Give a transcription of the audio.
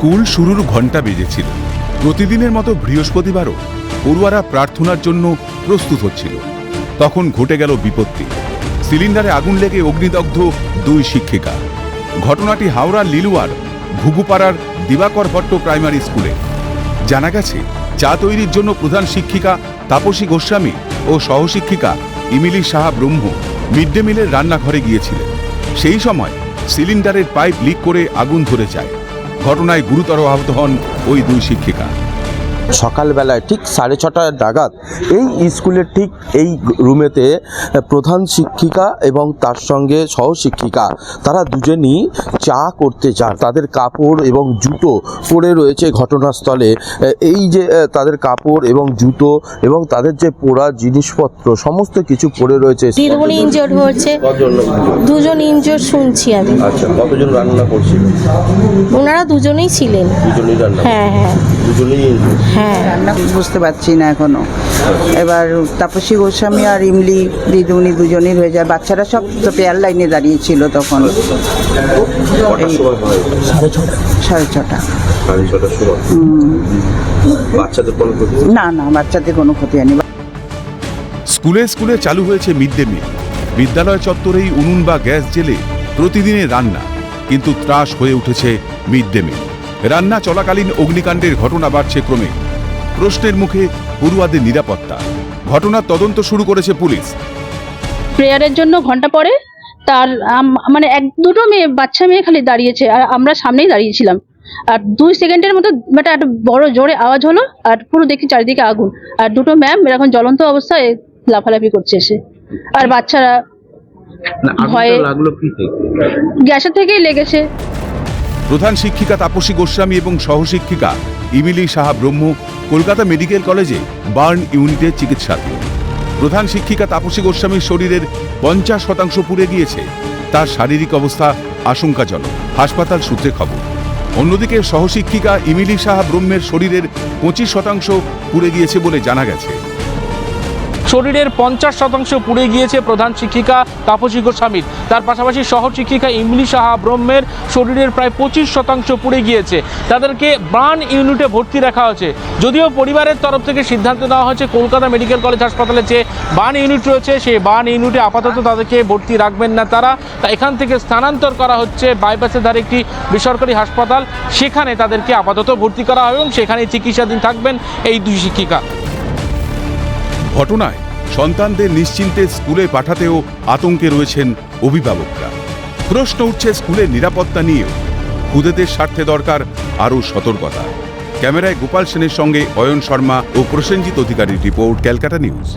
School শুরুর ঘণ্টা বেজেছিল। প্রতিদিনের মতো বৃহস্পতিবারও পড়ুয়ারা প্রার্থনার জন্য প্রস্তুত হচ্ছিল। তখন ঘটে গেল বিপত্তি। সিলিন্ডারে আগুন লেগে অগ্নিদগ্ধ 2 শিক্ষিকা। ঘটনাটি হাওড়ার লিলুয়ার ঘুঘুপাড়ার দিবাকর ভট্ট প্রাইমারি স্কুলে। জানা গেছে, চা তৈরির জন্য প্রধান শিক্ষিকা তাপসী গোস্বামী ও সহশিক্ষিকা ইমিলি সাহা ব্রহ্ম মিড ডে মিলের রান্নাঘরে গিয়েছিলেন। সেই সময় সিলিন্ডারের পাইপ লিক করে আগুন ধরে যায়। ঘটনায় গুরুতর আহত হন ওই 2 শিক্ষিকা। সকালবেলায় ঠিক 6:30 নাগাদ এই স্কুলের ঠিক এই রুমেতে প্রধান শিক্ষিকা এবং তার সঙ্গে সহশিক্ষিকা তারা দুজনই চা করতে যান। তাদের কাপড় এবং জুতো পড়ে রয়েছে ঘটনাস্থলে। এই যে তাদের কাপড় এবং জুতো এবং তাদের যে পোড়া জিনিসপত্র সমস্ত কিছু পড়ে রয়েছে। দিদিমণি ইনজোর্ড হয়েছে, 2জন ইনজোর্ড শুনছি আমি। আচ্ছা, কতজন রান্না করছিল? ওনারা দুজনেই ছিলেন। দুজনেই রান্না? হ্যাঁ হ্যাঁ দুজনেই। হ্যাঁ, রান্না বুঝতে পারছি না এখনো। এবার তাপসী গোস্বামী আর ইমলি দিদিমণি দুজনেই হয়ে যায়। বাচ্চারা সব তো পেয়ার লাইনে দাঁড়িয়েছিল তখন। 6:30। বাচ্চাদের কোনো ক্ষতি? না না, বাচ্চাদের কোনো ক্ষতি হয়নি। স্কুলে স্কুলে চালু হয়েছে মিড ডে মিল। বিদ্যালয় চত্বরেই উনুন বা গ্যাস জেলে প্রতিদিনের রান্না, কিন্তু ত্রাস হয়ে উঠেছে মিড ডে মিল। রান্না চলাকালীন অগ্নিকাণ্ডের ঘটনা বাড়ছে ক্রমে। প্রশ্নের মুখে পড়ুয়াদের নিরাপত্তা। ঘটনার তদন্ত শুরু করেছে পুলিশ। প্রেয়ারের জন্য ঘন্টা পরে তার মানে 1-2 মেয়ে, বাচ্চা মেয়ে খালি দাঁড়িয়েছে, আর আমরা সামনেই দাঁড়িয়েছিলাম। আর 2 সেকেন্ডের মতো একটা বড় জোরে আওয়াজ হলো, আর পুরো দেখি চারিদিকে আগুন, আর 2 ম্যাম এরকম জ্বলন্ত অবস্থায় লাফালাফি করছে এসে। আর বাচ্চারা ভয়ে, গ্যাসের থেকেই লেগেছে। প্রধান শিক্ষিকা তাপসী গোস্বামী এবং সহশিক্ষিকা ইমিলি সাহা ব্রহ্ম কলকাতা মেডিকেল কলেজে বার্ন ইউনিটে চিকিৎসাধীন। প্রধান শিক্ষিকা তাপসী গোস্বামীর শরীরের 50% পুড়ে গিয়েছে। তার শারীরিক অবস্থা আশঙ্কাজনক, হাসপাতাল সূত্রে খবর। অন্যদিকে সহশিক্ষিকা ইমিলি সাহা ব্রহ্মের শরীরের 25% পুড়ে গিয়েছে বলে জানা গেছে। শরীরের 50% পুড়ে গিয়েছে প্রধান শিক্ষিকা তাপসী গোস্বামীর। তার পাশাপাশি সহশিক্ষিকা ইমলি সাহা ব্রহ্মের শরীরের প্রায় 25% পুড়ে গিয়েছে। তাদেরকে বার্ন ইউনিটে ভর্তি রাখা হয়েছে। যদিও পরিবারের তরফ থেকে সিদ্ধান্ত নেওয়া হয়েছে কলকাতা মেডিকেল কলেজ হাসপাতালে যে বার্ন ইউনিট রয়েছে সেই বার্ন ইউনিটে আপাতত তাদেরকে ভর্তি রাখবেন না তারা। তা এখান থেকে স্থানান্তর করা হচ্ছে বাইপাসের ধারে একটি বেসরকারি হাসপাতাল, সেখানে তাদেরকে আপাতত ভর্তি করা হবে এবং সেখানে চিকিৎসাধীন থাকবেন এই 2 শিক্ষিকা। ঘটনায় সন্তানদের নিশ্চিন্তে স্কুলে পাঠাতেও আতঙ্কে রয়েছেন অভিভাবকরা। প্রশ্ন উঠছে স্কুলের নিরাপত্তা নিয়েও। খুদেদের স্বার্থে দরকার আরও সতর্কতা। ক্যামেরায় গোপাল সেনের সঙ্গে অয়ন শর্মা ও প্রসেনজিৎ অধিকারীর রিপোর্ট, ক্যালকাটা নিউজ।